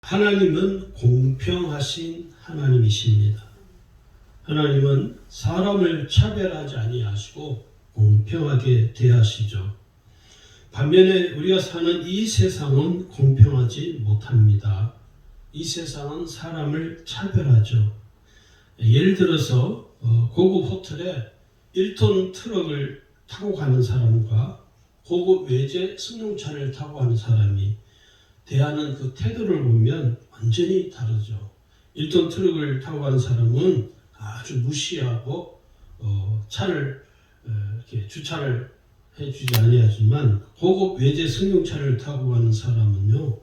하나님은 공평하신 하나님이십니다. 하나님은 사람을 차별하지 아니하시고 공평하게 대하시죠. 반면에 우리가 사는 이 세상은 공평하지 못합니다. 이 세상은 사람을 차별하죠. 예를 들어서 고급 호텔에 1톤 트럭을 타고 가는 사람과 고급 외제 승용차를 타고 가는 사람이 대하는 그 태도를 보면 완전히 다르죠. 1톤 트럭을 타고 가는 사람은 아주 무시하고 차를 이렇게 주차를 해주지 아니하지만 고급 외제 승용차를 타고 가는 사람은요,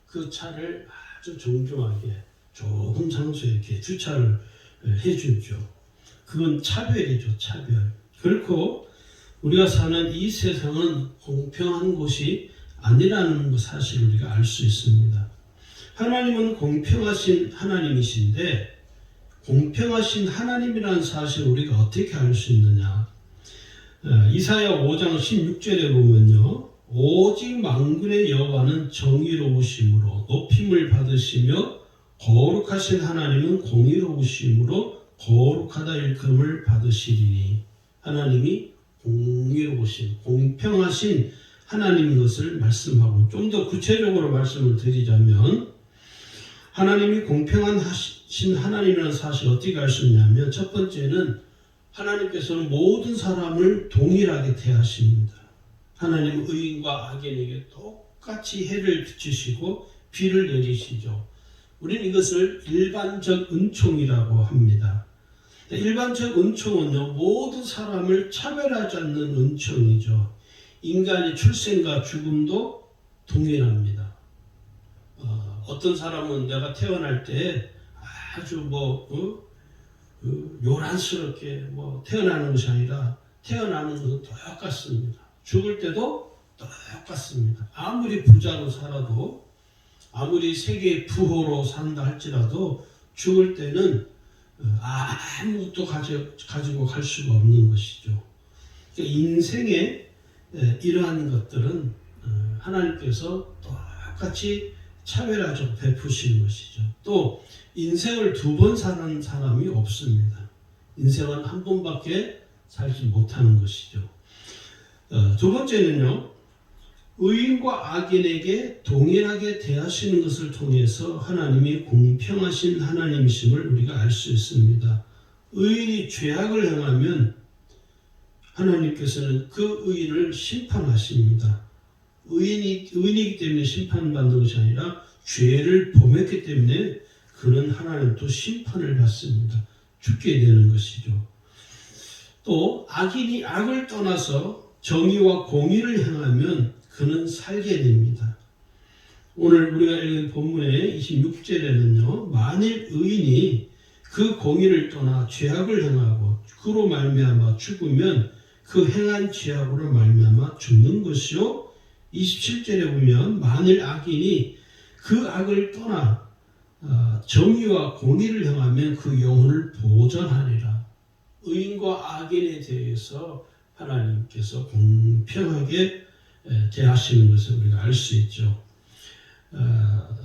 그 차를 아주 정중하게 좁은 장소에 이렇게 주차를 해주죠. 그건 차별이죠, 차별. 결코 우리가 사는 이 세상은 공평한 곳이 아니라는 사실을 우리가 알 수 있습니다. 하나님은 공평하신 하나님이신데, 공평하신 하나님이라는 사실을 우리가 어떻게 알 수 있느냐? 이사야 5장 16절에 보면요, 오직 만군의 여호와는 정의로우심으로 높임을 받으시며 거룩하신 하나님은 공의로우심으로 거룩하다 일컬음을 받으시리니. 하나님이 공의로우신, 공평하신 하나님인 것을 말씀하고, 좀 더 구체적으로 말씀을 드리자면 하나님이 공평하신 하나님이라는 사실을 어떻게 알 수 있냐면, 첫 번째는 하나님께서는 모든 사람을 동일하게 대하십니다. 하나님은 의인과 악인에게 똑같이 해를 비추시고 비를 내리시죠. 우리는 이것을 일반적 은총이라고 합니다. 일반적 은총은요, 모든 사람을 차별하지 않는 은총이죠. 인간의 출생과 죽음도 동일합니다. 어떤 사람은 내가 태어날 때 아주 요란스럽게 태어나는 것이 아니라 태어나는 것은 똑같습니다. 죽을 때도 똑같습니다. 아무리 부자로 살아도, 아무리 세계 부호로 산다 할지라도 죽을 때는 아무것도 가지고 갈 수가 없는 것이죠. 인생의 이러한 것들은 하나님께서 똑같이 차별하죠. 베푸시는 것이죠. 또 인생을 두 번 사는 사람이 없습니다. 인생은 한 번밖에 살지 못하는 것이죠. 두 번째는요, 의인과 악인에게 동일하게 대하시는 것을 통해서 하나님이 공평하신 하나님이심을 우리가 알 수 있습니다. 의인이 죄악을 행하면 하나님께서는 그 의인을 심판하십니다. 의인이기 때문에 심판받는 것이 아니라 죄를 범했기 때문에 그는 하나님도 심판을 받습니다. 죽게 되는 것이죠. 또 악인이 악을 떠나서 정의와 공의를 행하면 그는 살게 됩니다. 오늘 우리가 읽은 본문의 26절에는요, 만일 의인이 그 공의를 떠나 죄악을 행하고 그로 말미암아 죽으면 그 행한 죄악으로 말미암아 죽는 것이요, 27절에 보면 만일 악인이 그 악을 떠나 정의와 공의를 행하면 그 영혼을 보전하리라. 의인과 악인에 대해서 하나님께서 공평하게 대하시는 것을 우리가 알 수 있죠.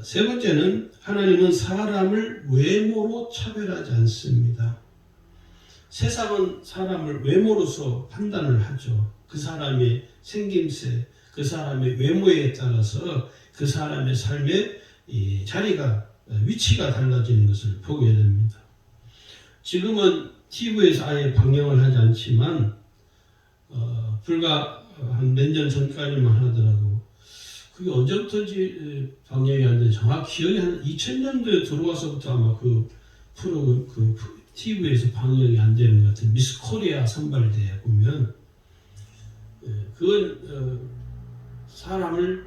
세 번째는 하나님은 사람을 외모로 차별하지 않습니다. 세상은 사람을 외모로서 판단을 하죠. 그 사람의 생김새, 그 사람의 외모에 따라서 그 사람의 삶의 자리가, 위치가 달라지는 것을 보게 됩니다. 지금은 TV에서 아예 방영을 하지 않지만 불과 한 몇 년 전까지만 하더라도, 그게 언제부터인지 방영이 안 되는지 정확히 기억이 한 2000년도에 들어와서부터 아마 그 프로그램, TV에서 방영이 안 되는 것 같은 미스 코리아 선발대에 보면, 그건 사람을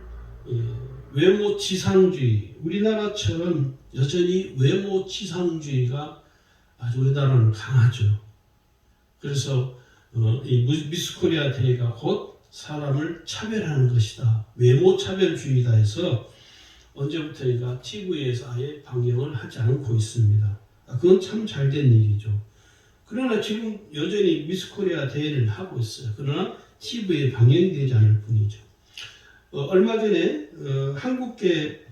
외모 지상주의, 우리나라처럼 여전히 외모 지상주의가 아주 우리나라는 강하죠. 그래서 이 미스 코리아 대회가 곧 사람을 차별하는 것이다, 외모 차별주의다 해서 언제부터인가 TV에서 아예 방영을 하지 않고 있습니다. 그건 참 잘된 일이죠. 그러나 지금 여전히 미스 코리아 대회를 하고 있어요. 그러나 TV에 방영이 되지 않을 뿐이죠. 얼마 전에 한국계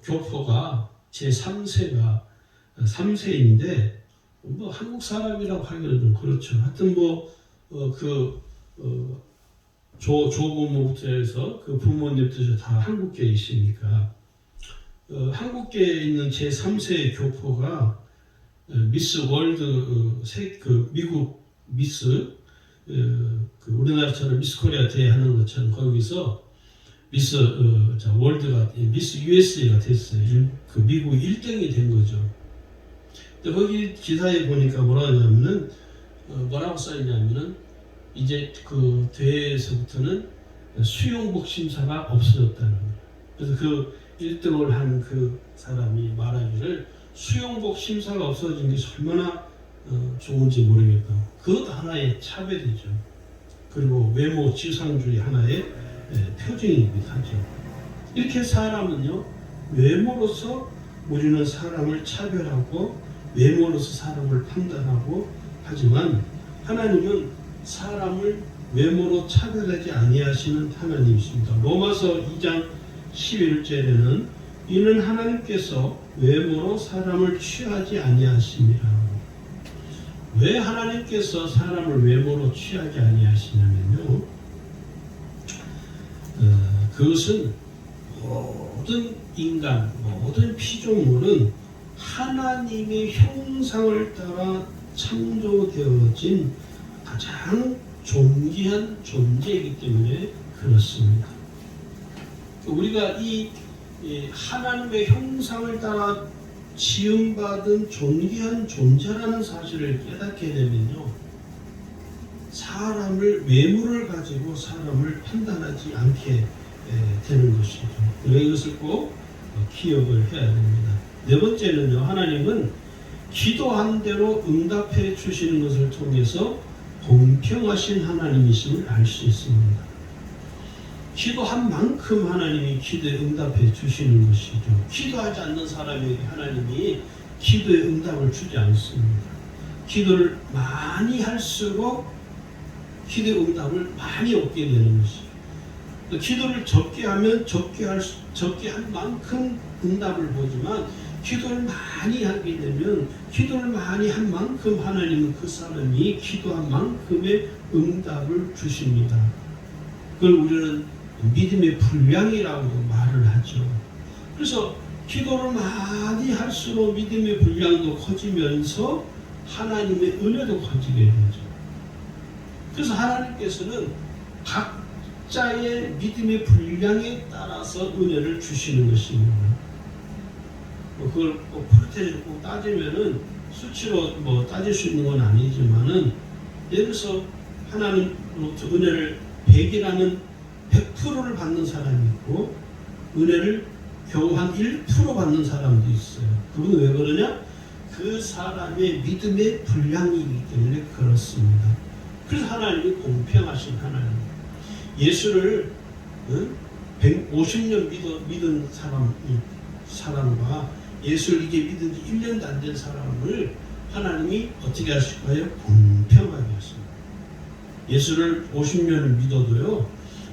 교포가 제 3세가 3세인데 뭐 한국 사람이라고 하기는 좀 그렇죠. 하여튼 조부모부터 해서 그 부모님들 다 한국계이시니까 한국계에 있는 제 3세 교포가 미스 월드 미국 미스 우리나라처럼 미스 코리아 대회 하는 것처럼 거기서 미스 월드가 미스 USA가 됐어요. 그 미국 1등이 된 거죠. 근데 거기 기사에 보니까 뭐라고 써있냐면은 이제 그 대회에서부터는 수용복 심사가 없어졌다는 거예요. 그래서 그 1등을 한 그 사람이 말하기를 수용복 심사가 없어진 게 얼마나 좋은지 모르겠다고. 그것도 하나의 차별이죠. 그리고 외모 지상주의 하나의 표징이기도 하죠. 이렇게 사람은요, 외모로서 우리는 사람을 차별하고 외모로서 사람을 판단하고 하지만 하나님은 사람을 외모로 차별하지 아니하시는 하나님이십니다. 로마서 2장 11절에는 이는 하나님께서 외모로 사람을 취하지 아니하심이라. 왜 하나님께서 사람을 외모로 취하지 아니하시냐면요, 그것은 모든 인간, 모든 피조물은 하나님의 형상을 따라 창조되어진 가장 존귀한 존재이기 때문에 그렇습니다. 우리가 이 하나님의 형상을 따라 지음받은 존귀한 존재라는 사실을 깨닫게 되면요, 사람을 외모를 가지고 사람을 판단하지 않게 되는 것이죠. 이것을 꼭 기억을 해야 됩니다. 네 번째는요, 하나님은 기도한 대로 응답해 주시는 것을 통해서 공평하신 하나님이심을 알 수 있습니다. 기도한 만큼 하나님이 기도에 응답해 주시는 것이죠. 기도하지 않는 사람에게 하나님이 기도에 응답을 주지 않습니다. 기도를 많이 할수록 기도의 응답을 많이 얻게 되는 것이죠. 기도를 적게 하면 적게 한 만큼 응답을 보지만 기도를 많이 하게 되면 기도를 많이 한 만큼 하나님은 그 사람이 기도한 만큼의 응답을 주십니다. 그걸 우리는 믿음의 분량이라고 말을 하죠. 그래서 기도를 많이 할수록 믿음의 분량도 커지면서 하나님의 은혜도 커지게 되죠. 그래서 하나님께서는 각자의 믿음의 분량에 따라서 은혜를 주시는 것입니다. 그걸 꼭 프로테이지로 꼭 따지면은 수치로 따질 수 있는 건 아니지만은, 예를 들어서 하나님으로부터 은혜를 100이라는 100%를 받는 사람이 있고 은혜를 겨우 한 1% 받는 사람도 있어요. 그건 왜 그러냐? 그 사람의 믿음의 분량이기 때문에 그렇습니다. 그래서 하나님이 공평하신 하나님. 예수를 150년 믿은 사람과 예수를 이제 믿은 지 1년도 안 된 사람을 하나님이 어떻게 하실까요? 공평하게 하십니다. 예수를 50년을 믿어도요,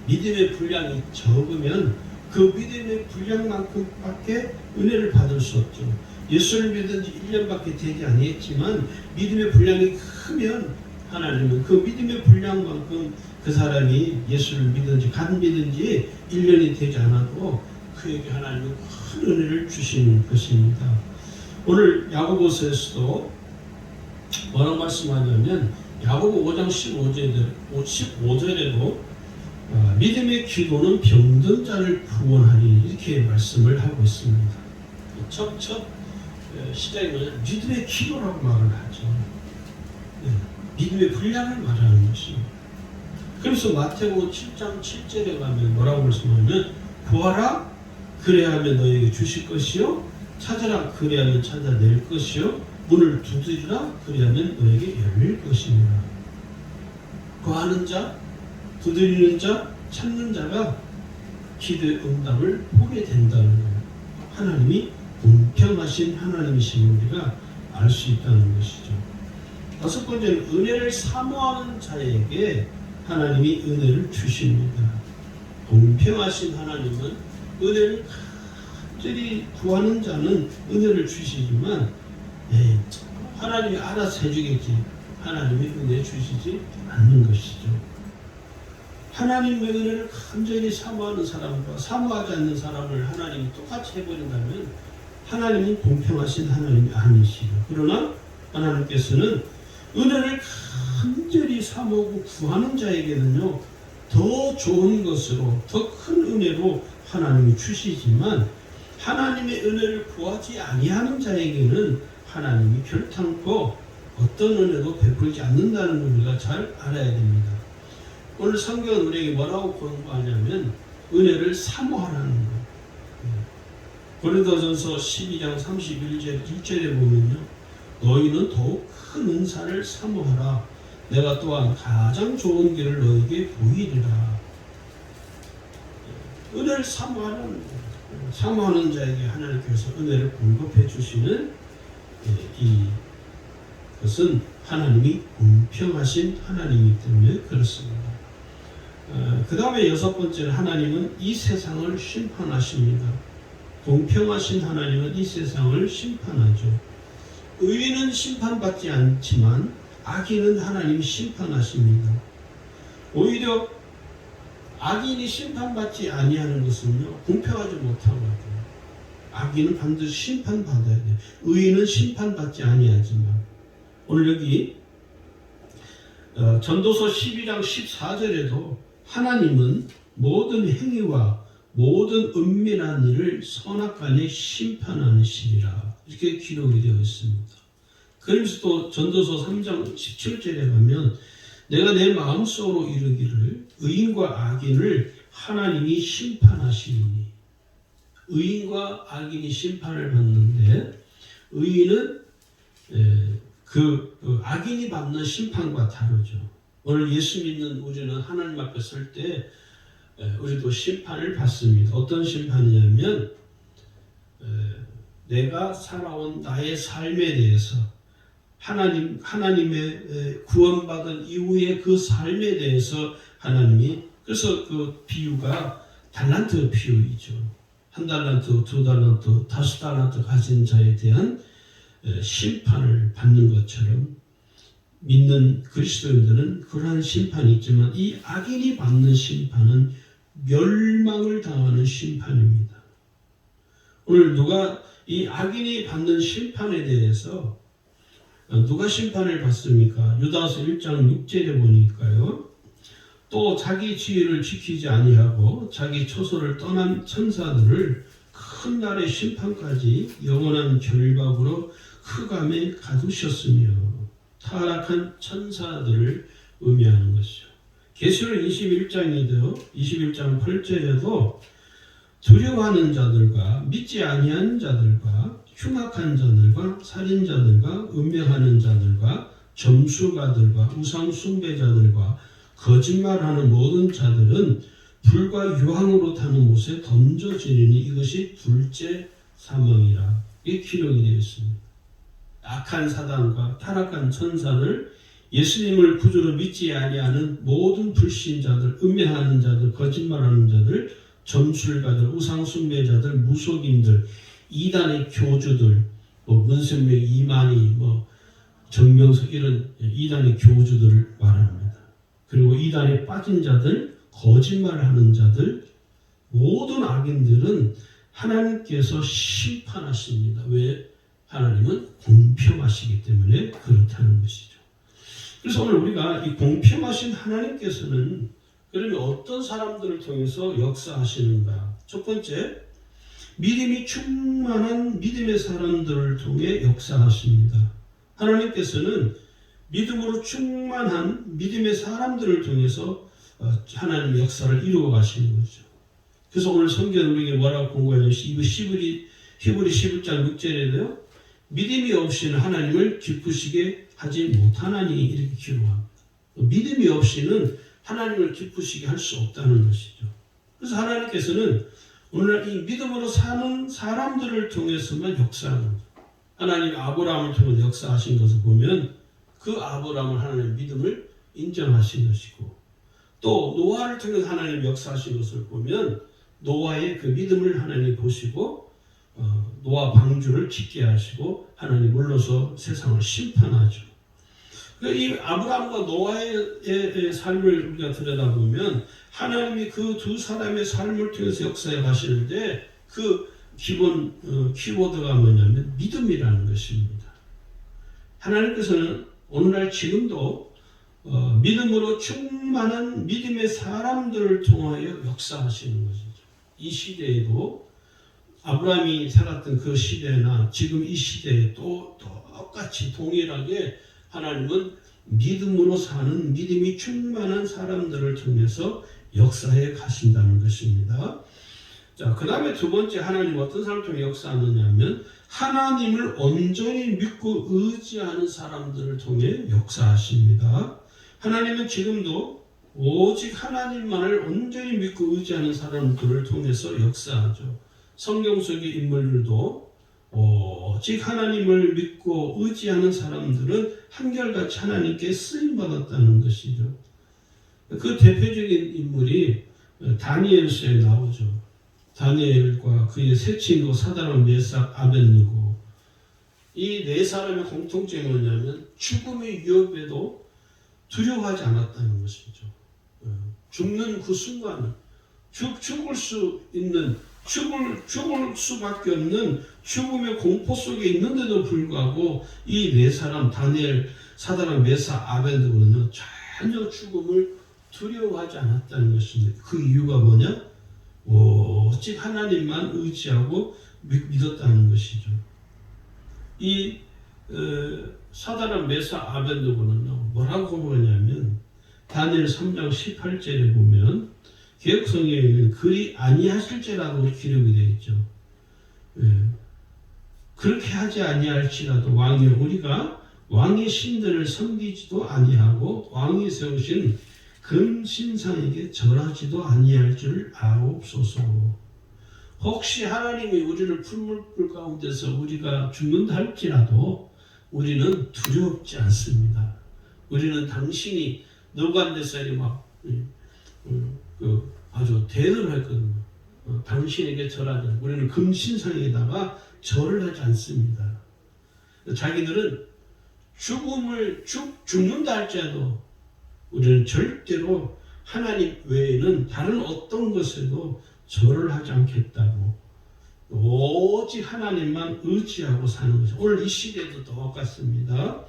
믿음의 분량이 적으면 그 믿음의 분량만큼밖에 은혜를 받을 수 없죠. 예수를 믿은 지 1년밖에 되지 아니했지만 믿음의 분량이 크면 하나님은 그 믿음의 분량만큼 그 사람이 예수를 믿은지 간 믿은지 1년이 되지 않아도 그에게 하나님은 큰 은혜를 주시는 것입니다. 오늘 야고보서에서도 뭐라고 말씀하냐면 야고보 5장 15절에도 믿음의 기도는 병든 자를 구원하니 이렇게 말씀을 하고 있습니다. 첫 시작에는 믿음의 기도라고 말을 하죠. 믿음의 분량을 말하는 것입니다. 그래서 마태복음 7장 7절에 가면 뭐라고 말씀하냐면 구하라 그래야하면 너에게 주실 것이요 찾아라 그래야하면 찾아낼 것이요 문을 두드리라 그래야하면 너에게 열릴 것입니다. 구하는 자, 두드리는 자, 찾는 자가 기도의 응답을 보게 된다는 거예요. 하나님이 공평하신 하나님이신 우리가 알 수 있다는 것이죠. 다섯 번째는 은혜를 사모하는 자에게 하나님이 은혜를 주십니다. 공평하신 하나님은 은혜를 간절히 구하는 자는 은혜를 주시지만 하나님이 알아서 해주겠지. 하나님이 은혜 주시지 않는 것이죠. 하나님의 은혜를 간절히 사모하는 사람과 사모하지 않는 사람을 하나님이 똑같이 해버린다면 하나님은 공평하신 하나님이 아니시죠. 그러나 하나님께서는 은혜를 간절히 사모하고 구하는 자에게는요, 더 좋은 것으로, 더 큰 은혜로 하나님이 주시지만 하나님의 은혜를 구하지 아니하는 자에게는 하나님이 결탄코 어떤 은혜도 베풀지 않는다는 걸 우리가 잘 알아야 됩니다. 오늘 성경은 우리에게 뭐라고 권고하냐면 은혜를 사모하라는 거예요. 고린도전서 12장 31절 1절에 보면요, 너희는 더욱 큰 은사를 사모하라. 내가 또한 가장 좋은 길을 너희에게 보이리라. 은혜를 사모하라는 거예요. 사모하는 자에게 하나님께서 은혜를 공급해 주시는 이것은 하나님이 공평하신 하나님이기 때문에 그렇습니다. 그 다음에 여섯 번째는 하나님은 이 세상을 심판하십니다. 공평하신 하나님은 이 세상을 심판하죠. 의인은 심판받지 않지만 악인은 하나님이 심판하십니다. 오히려 악인이 심판받지 아니하는 것은요, 공평하지 못하거든요. 악인은 반드시 심판받아야 돼요. 의인은 심판받지 아니하지만. 오늘 여기 전도서 12장 14절에도 하나님은 모든 행위와 모든 은밀한 일을 선악간에 심판하시리라, 이렇게 기록이 되어 있습니다. 그러면서 또 전도서 3장 17절에 가면 내가 내 마음속으로 이르기를 의인과 악인을 하나님이 심판하시리니, 의인과 악인이 심판을 받는데 의인은 악인이 받는 심판과 다르죠. 오늘 예수 믿는 우리는 하나님 앞에 설 때 우리도 심판을 받습니다. 어떤 심판이냐면 내가 살아온 나의 삶에 대해서 하나님의 구원받은 이후의 그 삶에 대해서 하나님이, 그래서 그 비유가 달란트 비유이죠. 1달란트, 2달란트, 5달란트 가진 자에 대한 심판을 받는 것처럼 믿는 그리스도인들은 그러한 심판이 있지만 이 악인이 받는 심판은 멸망을 당하는 심판입니다. 오늘 누가 이 악인이 받는 심판에 대해서 누가 심판을 받습니까? 유다서 1장 6절에 보니까요, 또 자기 지위를 지키지 아니하고 자기 처소를 떠난 천사들을 큰 날의 심판까지 영원한 결박으로 흑암에 가두셨으며, 타락한 천사들을 의미하는 것이죠. 계시록 21장 8절에도 두려워하는 자들과 믿지 아니하는 자들과 흉악한 자들과 살인자들과 음행하는 자들과 점수가들과 우상 숭배자들과 거짓말하는 모든 자들은 불과 유황으로 타는 못에 던져지리니 이것이 둘째 사망이라, 이게 기록이 되어 있습니다. 악한 사단과 타락한 천사들, 예수님을 구주로 믿지 아니하는 모든 불신자들, 음행하는 자들, 거짓말하는 자들, 점술가들, 우상 숭배자들, 무속인들, 이단의 교주들, 문선명, 이만희, 정명석, 이런 이단의 교주들을 말합니다. 그리고 이단에 빠진 자들, 거짓말하는 자들, 모든 악인들은 하나님께서 심판하십니다. 왜? 하나님은 공평하시기 때문에 그렇다는 것이죠. 그래서 오늘 우리가 이 공평하신 하나님께서는 그러면 어떤 사람들을 통해서 역사하시는가? 첫 번째, 믿음이 충만한 믿음의 사람들을 통해 역사하십니다. 하나님께서는 믿음으로 충만한 믿음의 사람들을 통해서 하나님의 역사를 이루어 가시는 거죠. 그래서 오늘 성경 우리에게 뭐라고 공부하냐면 히브리 11장 6절에도요, 믿음이 없이는 하나님을 기쁘시게 하지 못하나니, 이렇게 기록합니다. 믿음이 없이는 하나님을 기쁘시게 할 수 없다는 것이죠. 그래서 하나님께서는 오늘날 이 믿음으로 사는 사람들을 통해서만 역사하는 거죠. 하나님 아브라함을 통해 역사하신 것을 보면 그 아브라함을 하나님 믿음을 인정하신 것이고, 또 노아를 통해 하나님 역사하신 것을 보면 노아의 그 믿음을 하나님 보시고 노아 방주를 짓게 하시고 하나님 물러서 세상을 심판하죠. 이 아브라함과 노아의 삶을 우리가 들여다보면 하나님이 그 두 사람의 삶을 통해서 역사해 가시는데 그 기본 키워드가 뭐냐면 믿음이라는 것입니다. 하나님께서는 오늘날 지금도 믿음으로 충만한 믿음의 사람들을 통하여 역사하시는 것이죠. 이 시대에도 아브라함이 살았던 그 시대나 지금 이 시대에 또 똑같이 동일하게 하나님은 믿음으로 사는 믿음이 충만한 사람들을 통해서 역사해 가신다는 것입니다. 자, 그 다음에 두 번째 하나님 어떤 사람을 통해 역사하느냐 하면 하나님을 온전히 믿고 의지하는 사람들을 통해 역사하십니다. 하나님은 지금도 오직 하나님만을 온전히 믿고 의지하는 사람들을 통해서 역사하죠. 성경 속의 인물들도 오직 하나님을 믿고 의지하는 사람들은 한결같이 하나님께 쓰임받았다는 것이죠. 그 대표적인 인물이 다니엘서에 나오죠. 다니엘과 그의 세 친구 사드락, 메삭, 아벳느고 이 네 사람의 공통점이 뭐냐면 죽음의 위협에도 두려워하지 않았다는 것이죠. 죽는 그 순간은 죽을 수밖에 없는 죽음의 공포 속에 있는데도 불구하고 이 네 사람 다니엘, 사드락, 메삭, 아벳느고는요 전혀 죽음을 두려워하지 않았다는 것입니다. 그 이유가 뭐냐? 오직 하나님만 의지하고 믿었다는 것이죠. 이 사드락, 메삭, 아벳느고는요 뭐라고 그러냐면 다니엘 3장 18절에 보면 개역성경에는 그리 아니하실지라도 기록이 되어 있죠. 그렇게 하지 아니할지라도 우리가 왕의 신들을 섬기지도 아니하고 왕이 세우신 금신상에게 절하지도 아니할 줄 아옵소서. 혹시 하나님이 우리를 풀물불 가운데서 우리가 죽는다 할지라도 우리는 두렵지 않습니다. 우리는 당신이 너관대살이 아주 대단했거든요. 당신에게 절하지 않고 우리는 금신상에다가 절을 하지 않습니다. 자기들은 죽는다 할지라도 우리는 절대로 하나님 외에는 다른 어떤 것에도 절을 하지 않겠다고 오직 하나님만 의지하고 사는 것이죠. 오늘 이 시대도 똑같습니다.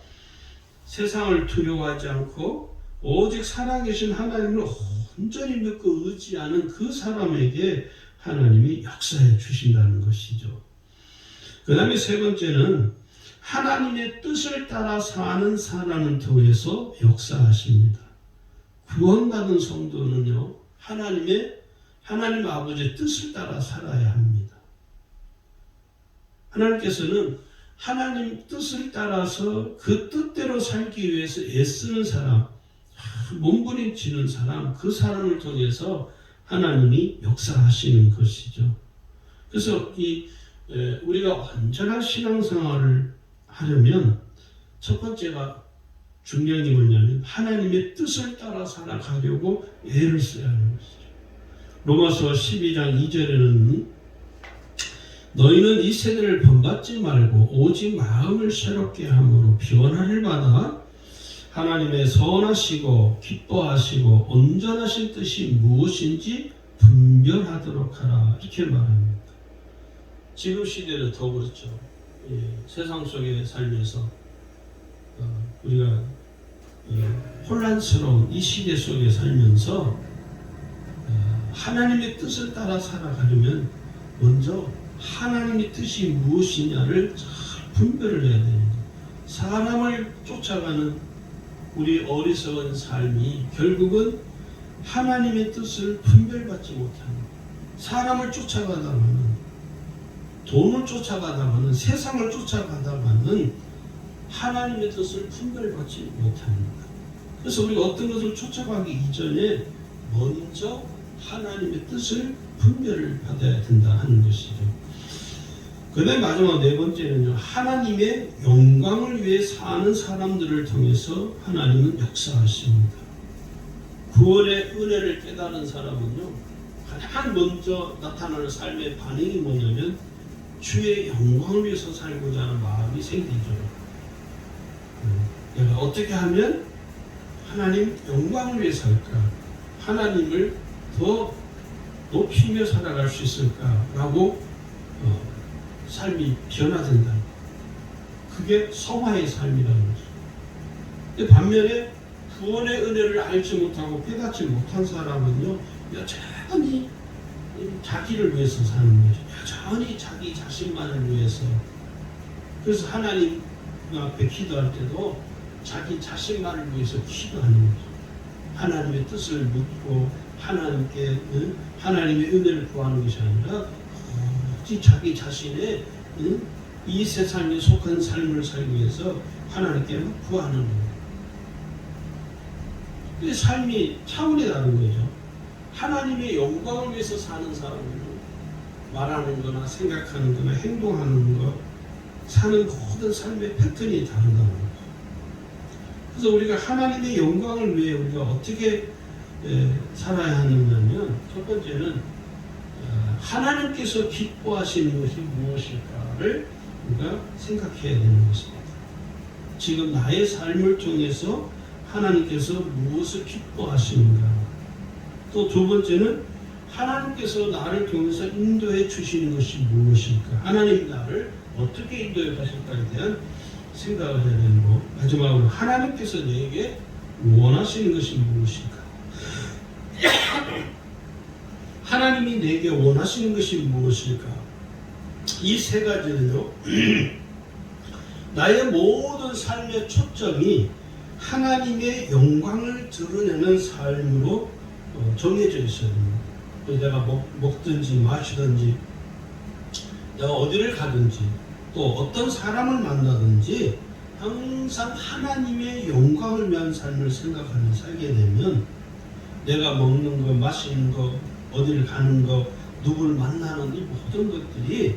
세상을 두려워하지 않고 오직 살아계신 하나님을 온전히 믿고 의지하는 그 사람에게 하나님이 역사해 주신다는 것이죠. 그 다음에 세 번째는 하나님의 뜻을 따라 사는 사람을 통해서 역사하십니다. 구원받은 성도는요, 하나님 아버지의 뜻을 따라 살아야 합니다. 하나님께서는 하나님 뜻을 따라서 그 뜻대로 살기 위해서 애쓰는 사람, 몸부림치는 사람, 그 사람을 통해서 하나님이 역사하시는 것이죠. 그래서 우리가 완전한 신앙생활을 하려면 첫 번째가 중요한 게 뭐냐면 하나님의 뜻을 따라 살아가려고 애를 써야 하는 것이죠. 로마서 12장 2절에는 너희는 이 세대를 본받지 말고 오직 마음을 새롭게 함으로 변화를 받아 하나님의 선하시고 기뻐하시고 온전하신 뜻이 무엇인지 분별하도록 하라 이렇게 말합니다. 지금 시대는 더 그렇죠. 세상 속에 살면서 우리가 혼란스러운 이 시대 속에 살면서 하나님의 뜻을 따라 살아가려면 먼저 하나님의 뜻이 무엇이냐를 잘 분별을 해야 됩니다. 사람을 쫓아가는 우리 어리석은 삶이 결국은 하나님의 뜻을 분별받지 못합니다. 사람을 쫓아가다가는, 돈을 쫓아가다가는, 세상을 쫓아가다가는 하나님의 뜻을 분별받지 못합니다. 그래서 우리가 어떤 것을 쫓아가기 이전에 먼저 하나님의 뜻을 분별을 받아야 된다 하는 것이죠. 그 다음에 마지막 네 번째는요, 하나님의 영광을 위해 사는 사람들을 통해서 하나님은 역사하십니다. 구원의 은혜를 깨달은 사람은요, 가장 먼저 나타나는 삶의 반응이 뭐냐면 주의 영광을 위해서 살고자 하는 마음이 생기죠. 내가 어떻게 하면 하나님 영광을 위해서 살까? 하나님을 더 높이며 살아갈 수 있을까라고 삶이 변화된다. 그게 성화의 삶이라는 거죠. 근데 반면에 구원의 은혜를 알지 못하고 깨닫지 못한 사람은요, 여전히 자기를 위해서 사는 거죠. 여전히 자기 자신만을 위해서. 그래서 하나님 앞에 기도할 때도 자기 자신만을 위해서 기도하는 거죠. 하나님의 뜻을 묻고 하나님의 은혜를 구하는 것이 아니라 오직 자기 자신의 이 세상에 속한 삶을 살기 위해서 하나님께 구하는 거예요. 근데 삶이 차원이 다른 거죠. 하나님의 영광을 위해서 사는 사람은 말하는 거나 생각하는 거나 행동하는 거, 사는 모든 삶의 패턴이 다르다는 거죠. 그래서 우리가 하나님의 영광을 위해 우리가 어떻게 살아야 하느냐면, 첫 번째는 하나님께서 기뻐하시는 것이 무엇일까를 우리가 생각해야 되는 것입니다. 지금 나의 삶을 통해서 하나님께서 무엇을 기뻐하시는가. 또 두 번째는 하나님께서 나를 통해서 인도해 주시는 것이 무엇일까. 하나님이 나를 어떻게 인도해 가실까에 대한 생각을 해야 되는 거. 마지막으로 하나님께서 내게 원하시는 것이 무엇일까. 하나님이 내게 원하시는 것이 무엇일까. 이 세 가지는요, 나의 모든 삶의 초점이 하나님의 영광을 드러내는 삶으로 정해져 있어야 됩니다. 내가 먹든지 마시든지 내가 어디를 가든지 또 어떤 사람을 만나든지 항상 하나님의 영광을 위한 삶을 생각하며 살게 되면 내가 먹는 거, 마시는 거, 어디를 가는 거, 누구를 만나는 이 모든 것들이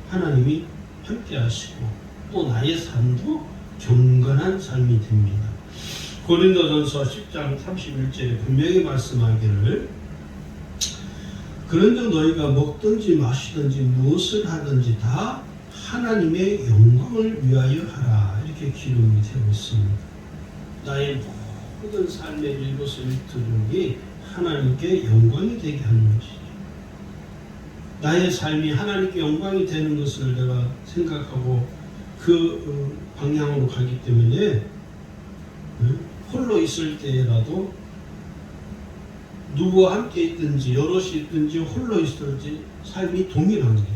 하나님이 함께 하시고 또 나의 삶도 경건한 삶이 됩니다. 고린도전서 10장 31절에 분명히 말씀하기를 그런즉 너희가 먹든지 마시든지 무엇을 하든지 다 하나님의 영광을 위하여 하라. 이렇게 기록이 되고 있습니다. 나의 모든 삶의 일거수일투족이 하나님께 영광이 되게 하는 것이죠. 나의 삶이 하나님께 영광이 되는 것을 내가 생각하고 그 방향으로 가기 때문에 홀로 있을 때라도 누구와 함께 있든지 여럿이 있든지 홀로 있든지 삶이 동일한 거죠.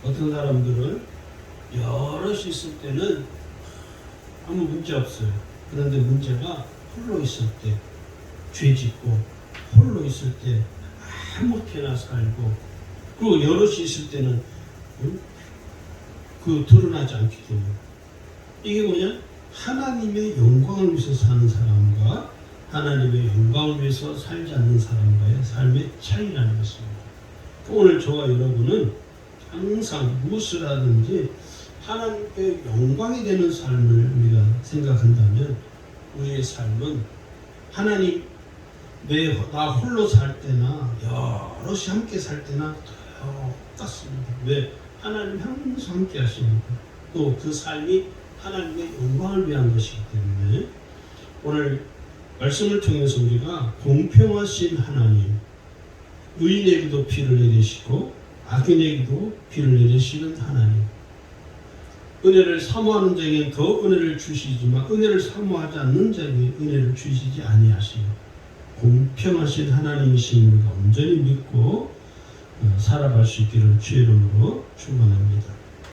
어떤 사람들은 여럿이 있을 때는 아무 문제 없어요. 그런데 문제가 홀로 있을 때 죄 짓고 홀로 있을 때 아무렇게나 살고 그리고 여럿이 있을 때는 그 드러나지 않기 때문에 이게 뭐냐? 하나님의 영광을 위해서 사는 사람과 하나님의 영광을 위해서 살지 않는 사람과의 삶의 차이라는 것입니다. 오늘 저와 여러분은 항상 무엇을 하든지 하나님께 영광이 되는 삶을 우리가 생각한다면 우리의 삶은 하나님 나 홀로 살 때나 여럿이 함께 살 때나 똑같습니다. 왜? 하나님 항상 함께 하십니다. 또 그 삶이 하나님의 영광을 위한 것이기 때문에 오늘 말씀을 통해서 우리가 공평하신 하나님, 의인에게도 비를 내리시고 악인에게도 비를 내리시는 하나님, 은혜를 사모하는 자에게 더 은혜를 주시지만 은혜를 사모하지 않는 자에게 은혜를 주시지 아니하시고 공평하신 하나님이신 우리가 온전히 믿고 살아갈 수 있기를 주의 이름으로 축원합니다.